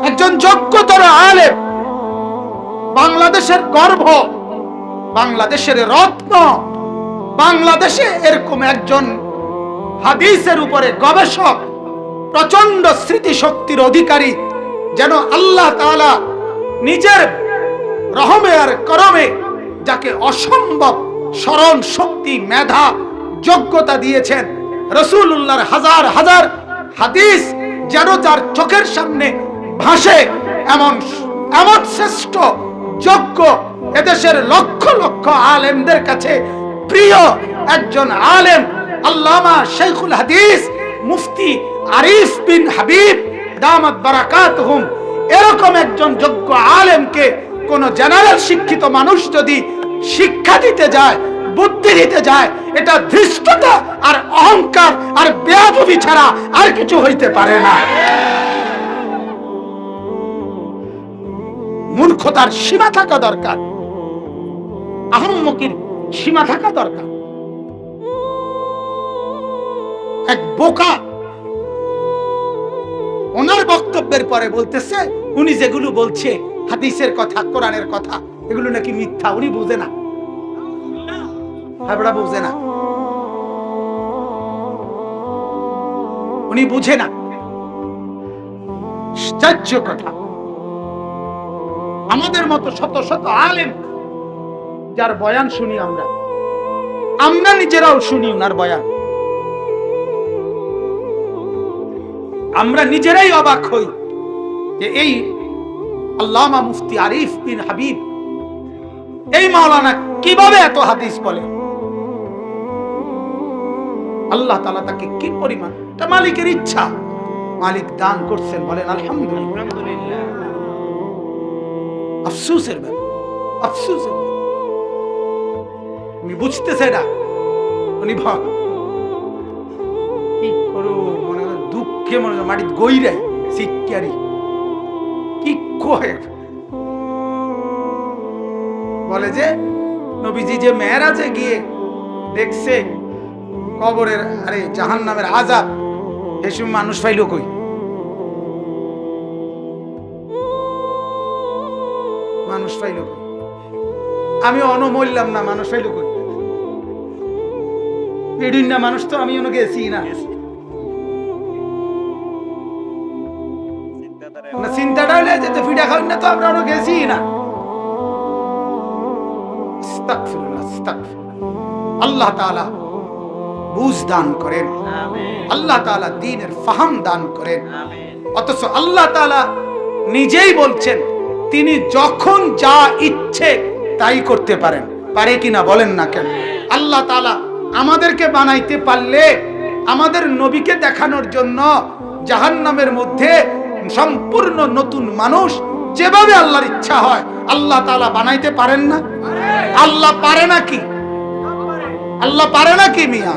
একজন যোগ্যতর আলেম, বাংলাদেশের গর্ব, বাংলাদেশের রত্ন, বাংলাদেশে এরকম একজন হাদিসের উপরে গবেষক, প্রচন্ড স্মৃতিশক্তির অধিকারী, যেন আল্লাহ তাআলা নিজের রহমে আর করমে যাকে অসম্ভব স্মরণ শক্তি, মেধা, যোগ্যতা দিয়েছেন। রাসূলুল্লাহর হাজার হাজার হাদিস যেন যার চোখের সামনে ভাসে, এমন এমন শ্রেষ্ঠ যোগ্য, এদেশের লক্ষ লক্ষ আলেমদের কাছে প্রিয় একজন আলেম আল্লামা শাইখুল হাদিস মুফতি আরিফ বিন হাবিব দামাত বারাকাতুহুম, এরকম একজন যোগ্য আলেমকে কোন জেনারেল শিক্ষিত মানুষ যদি শিক্ষা দিতে যায়, বুদ্ধি দিতে যায়, এটা ধৃষ্টতা আর অহংকার আর বেয়াদবি ছাড়া আর কিছু হইতে পারে না। মূর্খতার সীমা থাকা দরকার, আহম্মকির সীমা থাকা দরকার। এক বোকা ওনার বক্তব্যের পরে বলতেছে উনি যেগুলো বলছে হাদিসের কথা, কোরআনের কথা, এগুলো নাকি মিথ্যা। উনি বুঝে না, হাবড়া বুঝে না, উনি বুঝে না। আশ্চর্য কথা, আমাদের মতো শত শত আলেম যার বয়ান শুনি, আমরা নিজেরাও শুনি ওনার বয়ান, আমরা নিজেরাই অবাক হই যে এই আল্লামা মুফতি আরিফ বিন হাবিব, এই মাওলানা কিভাবে এত হাদিস বলে। আল্লাহ তাআলা তাকে কি পরিমাণ, এটা মালিকের ইচ্ছা, মালিক দান করছেন, বলেন আলহামদুলিল্লাহ। আফসোসের ব্যাপার, আফসোসের ব্যাপার। উনি বুঝতেছে না, উনি কি করো মনে হয় দুঃখে, মনে হয় মাটির গইরাই শিক্ষারি কি কয়, বলে যে নবীজি যে মেরাজে গিয়ে দেখছে কবরের, আরে জাহান্নামের আযাব, এসব মানুষ পাইল কই? মানুষ পাইল কই? আমি অনমইলাম না, মানুষ পাইল কই? এদিন না মানুষ তো আমি অন্য গেছি না, চিন্তাটা হলে যে ফিডা খাওয়াই না তো আমরা অন্য গেছি না। আল্লাহ তাআলা বুঝ দান করেন, আল্লাহ তাআলা দ্বীনের ফাহাম দান করেন। অথচ আল্লাহ তাআলা নিজেই বলছেন তিনি যখন যা ইচ্ছে তাই করতে পারেন, পারে কিনা বলেন না কেন? আল্লাহ তাআলা আমাদেরকে বানাইতে পারলে আমাদের নবীকে দেখানোর জন্য জাহান্নামের মধ্যে সম্পূর্ণ নতুন মানুষ যেভাবে আল্লাহর ইচ্ছা হয় আল্লাহ তাআলা বানাইতে পারেন না? আল্লাহ পারে নাকি? আল্লাহ পারে নাকি মিয়া?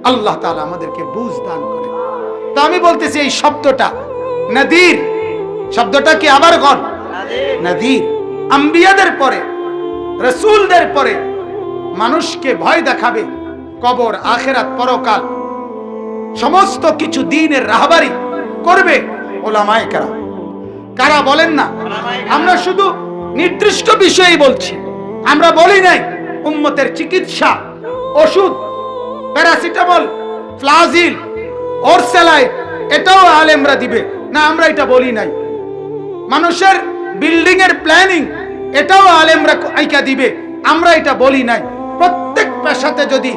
আল্লাহ তাআলা আমাদেরকে বুঝ দান করে। তো আমি বলতেছি এই শব্দটা নাদির, শব্দটা কি আবার গণ নাদির, আম্বিয়াদের পরে, রাসূলদের পরে মানুষকে ভয় দেখাবে কবর, আখিরাত, পরকাল, সমস্ত কিছু দ্বীনের রাহবারি করবে উলামায়ে কেরাম। কারা বলেন না? আমরা শুধু নির্দিষ্ট বিষয়ই বলছি, আমরা বলি নাই উম্মতের চিকিৎসা, ওষুধ, প্যারাসিটামল, ফ্লাজিল, ওরসেলাইন এটাও আলেমরা দিবে না, আমরা এটা বলি নাই। মানুষের বিল্ডিং এর প্ল্যানিং এটাও আলেমরা আইকা দিবে, আমরা এটা বলি নাই। প্রত্যেক পেশাতে যদি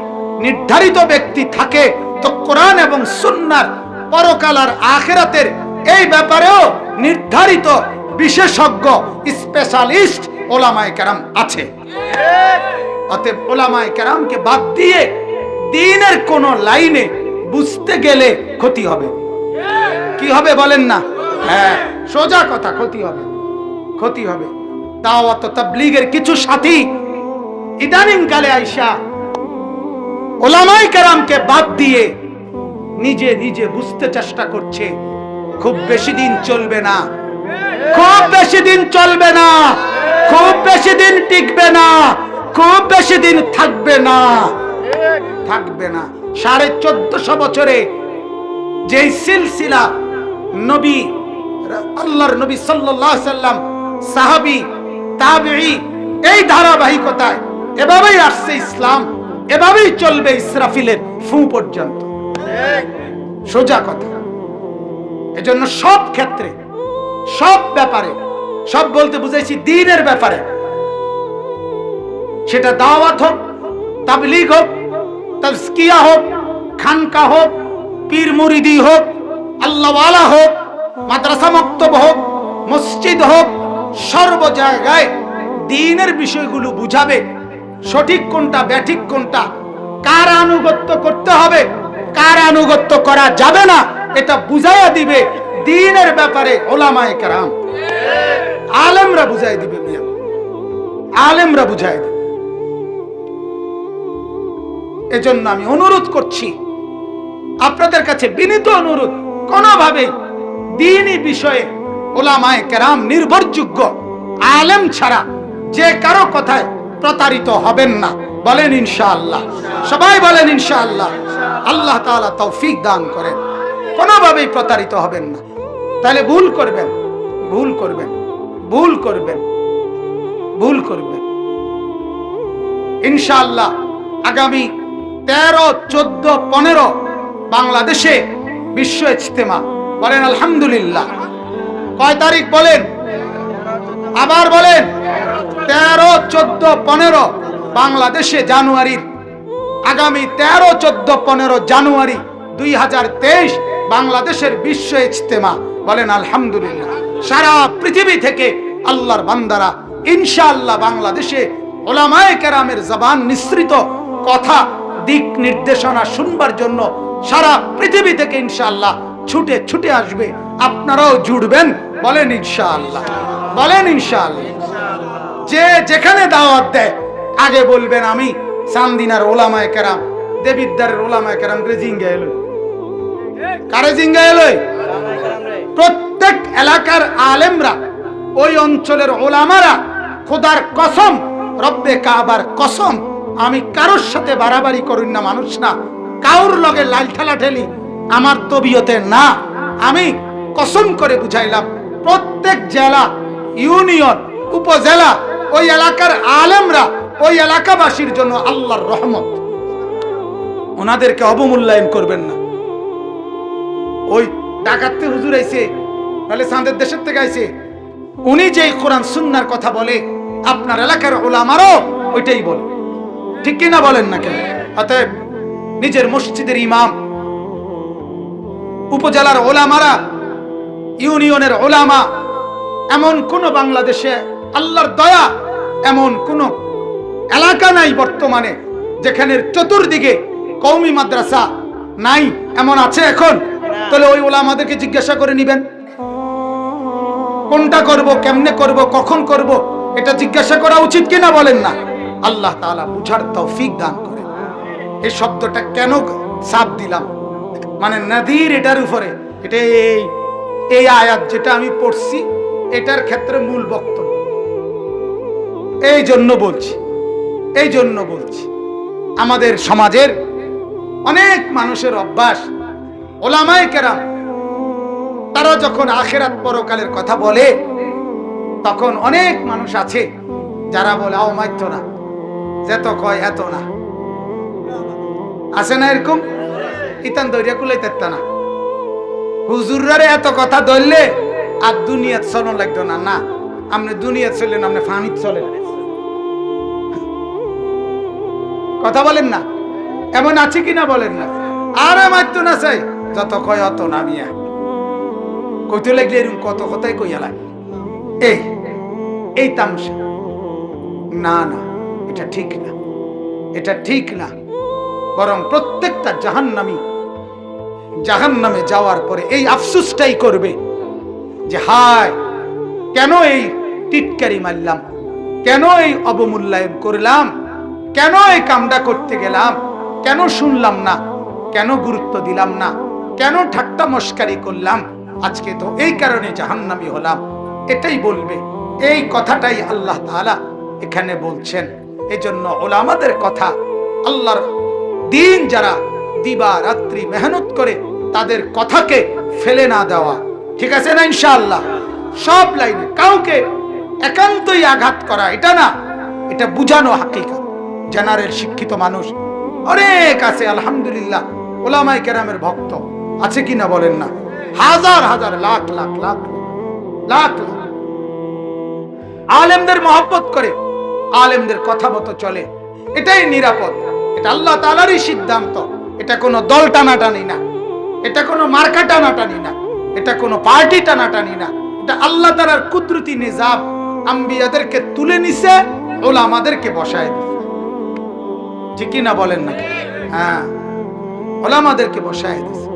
নির্ধারিত ব্যক্তি থাকে তো কোরআন এবং সুন্নাহর পরকাল আর আখিরাতের এই ব্যাপারেও নির্ধারিত বিশেষজ্ঞ, স্পেশালিস্ট উলামায়ে কেরাম আছে। অতএব উলামায়ে কেরামকে বাদ দিয়ে দ্বীনের কোন লাইনে বুঝতে গেলে ক্ষতি হবে। কি হবে বলেন না? হ্যাঁ, সোজা কথা, ক্ষতি হবে, ক্ষতি হবে। দাওয়াত ও তাবলীগের কিছু সাথী ইদানিং কালে আইসা উলামায়ে কেরামকে বাদ দিয়ে নিজে নিজে বুঝতে চেষ্টা করছে। খুব বেশি দিন চলবে না, খুব বেশি দিন চলবে না, খুব বেশি দিন টিকবে না, খুব বেশি দিন থাকবে না, থাকবে না। 1450 বছরে যেই সিলসিলা নবী, আল্লাহর নবী সাল্লাল্লাহু আলাইহি সাল্লাম, সাহাবী, তাবেঈ, এই ধারাবাহিকতায় এভাবেই আসছে ইসলাম, এভাবেই চলবে ইসরাফিলের ফু পর্যন্ত। সোজা কথা। এজন্য সব ক্ষেত্রে, সব ব্যাপারে, সব বলতে বুঝাইছি দ্বীনের ব্যাপারে, সেটা দাওয়াত হোক, তাবলীগ হোক, তাজকিয়া হোক, খানকা হোক, পীর মুরিদি হোক, আল্লাহওয়ালা হোক, মাদ্রাসা মক্তব হোক, মসজিদ হোক, সর্ব জায়গায় দ্বীনের বিষয়গুলো বুঝাবে। সঠিক কোনটা, ব্যাঠিক কোনটা, কার আনুগত্য করতে হবে, কার আনুগত্য করা যাবে না, এটা বুঝাইয়া দিবে দ্বীনের ব্যাপারে উলামায়ে কেরাম, আলেমরা বুঝাই দিবে। মিয়া আলেমরা বুঝাই দিবে। এজন্য আমি অনুরোধ করছি আপনাদের কাছে, বিনীত অনুরোধ, কোনোভাবেই দ্বীনি বিষয়ে উলামায়ে কেরাম নির্ভরযোগ্য আলেম ছাড়া যে কারো কথায় প্রতারিত হবেন না। বলেন ইনশাআল্লাহ, সবাই বলেন ইনশাআল্লাহ। আল্লাহ তাআলা তৌফিক দান করেন। কোনোভাবেই প্রতারিত হবেন না। তাহলে ভুল করবেন, ভুল করবেন, ভুল করবেন, ভুল করবেন। ইনশাআল্লাহ আগামী 13, 14, 15 বাংলাদেশে বিশ্ব ইজতেমা। বলেন আলহামদুলিল্লাহ। কয় তারিখ বলেন? আবার বলেন। 13, 14, 15 বাংলাদেশে জানুয়ারির, আগামী 13, 14, 15 জানুয়ারি 2023 বাংলাদেশের বিশ্ব ইজতেমা। বলেন আলহামদুলিল্লাহ। সারা পৃথিবী থেকে আল্লাহর বান্দারা ইনশাআল্লাহ বাংলাদেশে উলামায়ে কেরামের জবান নিঃসৃত কথা, দিক নির্দেশনা শুনবার জন্য সারা পৃথিবী থেকে ইনশাআল্লাহ ছুটে ছুটে আসবে। আপনারাও জুড়বেন। বলেন ইনশাআল্লাহ, বলেন ইনশাআল্লাহ। যে যেখানে দাওয়াত দেয় আগে বলবেন আমি চান্দিনার উলামায়ে কেরাম, দেবিদ্বারের উলামায়ে কেরাম রে জিঙ্গা এলো। কারে জিঙ্গা এলো? প্রত্যেক এলাকার আলেমরা, ওই অঞ্চলের উলামারা। খোদার কসম, রব্বে কাবার কসম, আমি কারোর সাথে বাড়াবাড়ি করুন না, মানুষ না, কাউর লগে লাল ঠেলা ঠেলি আমার তবিয়তে না। আমি কসম করে বুঝাইলাম, প্রত্যেক জেলা, ইউনিয়ন, উপজেলা, ওই এলাকার আলেমরা ওই এলাকাবাসীর জন্য আল্লাহর রহমত। ওনাদেরকে অবমূল্যায়ন করবেন না। ওই ডাকাতে হুজুর আইছে, তাহলে চাঁদের দেশের থেকে আইছে, উনি যেই কোরআন সুন্নাহর কথা বলে আপনার এলাকার উলামারও ওইটাই বলে। ঠিক কিনা বলেন না কেন? অতএব নিজের মসজিদের ইমাম, উপজেলার ওলামারা, ইউনিয়নের ওলামা, এমন কোন বাংলাদেশে আল্লাহর দয়া এমন কোন এলাকা নাই বর্তমানে যেখানে চতুর্দিকে কওমি মাদ্রাসা নাই। এমন আছে এখন? তাহলে ওই ওলামাদেরকে জিজ্ঞাসা করে নিবেন, কোনটা করব, কেমনে করব, কখন করব, এটা জিজ্ঞাসা করা উচিত কিনা বলেন না? আল্লাহ তাআলা বুঝার তৌফিক দান করে। এই শব্দটা কেন চাপ দিলাম, মানে নাদির, এটার উপরে, এটা এই আয়াত যেটা আমি পড়ছি এটার ক্ষেত্রে মূল বক্তব্য। এই জন্য বলছি, এই জন্য বলছি, আমাদের সমাজের অনেক মানুষের অভ্যাস, উলামায়ে কেরাম তারা যখন আখিরাত পরকালের কথা বলে, তখন অনেক মানুষ আছে যারা বলে আও মাইত না, যেত কয় এত না। আছে না এরকম? ইতান দরিয়া কুলাইতে না, হুজুররা এত কথা ধরলে আর দুনিয়াত চলন লাগতো না। না, আপনি দুনিয়াত চলেন, আপনি ফানিত চলেন। কথা বলেন না? এমন আছে কিনা বলেন না? আরে মাইতো না চাই, যত কয় অত না। মিয়া কইতে লাগলে এরকম কত কথাই কইয়া লাগে। এই তামসা না, না, এটা ঠিক না, এটা ঠিক না। বরং প্রত্যেকটা জাহান্নামে যাওয়ার পরে এই আফসোসটাই করবে যে হায়, কেন এই টিটকারি মারলাম, কেন এই অবমূল্যায়ন করলাম, কেন এই কামটা করতে গেলাম, কেন শুনলাম না, কেন গুরুত্ব দিলাম না, কেন ঠাট্টা মস্কারি করলাম, আজকে তো এই কারণে জাহান্নামী হলাম। এটাই বলবে। এই কথাটাই আল্লাহ তাআলা এখানে বলছেন। এজন্য উলামাদের কথা, আল্লাহর দিন যারা দিবা রাত্রি মেহনত করে, তাদের কথাকে ফেলে না দেওয়া, ঠিক আছে না ইনশাআল্লাহ? সব লাইনে কাউকে একান্তই আঘাত করা এটা না, এটা বুঝানো হাকিকত। জেনারেল শিক্ষিত মানুষ অনেক আছে আলহামদুলিল্লাহ, ওলামায়ে কেরামের ভক্ত আছে কিনা বলেন না? হাজার হাজার লাখ লাখ লাখ লাখ লাখ আলেমদের মহব্বত করে, আলেমদের কথা মতো চলে, এটাই নিরাপদ। এটা আল্লাহ তাআলারই সিদ্ধান্ত। এটা কোনো দল টানাটানি না, এটা কোনো মার্কা টানাটানি না, এটা কোনো পার্টি টানাটানি না। এটা আল্লাহ তাআলার কুদরতি নিজাম। আম্বিয়াদেরকে তুলে নিছে, ওলামাদেরকে বসায় দিছে। ঠিক কি না বলেন না? হ্যাঁ, ওলামাদেরকে বসায় দিছে।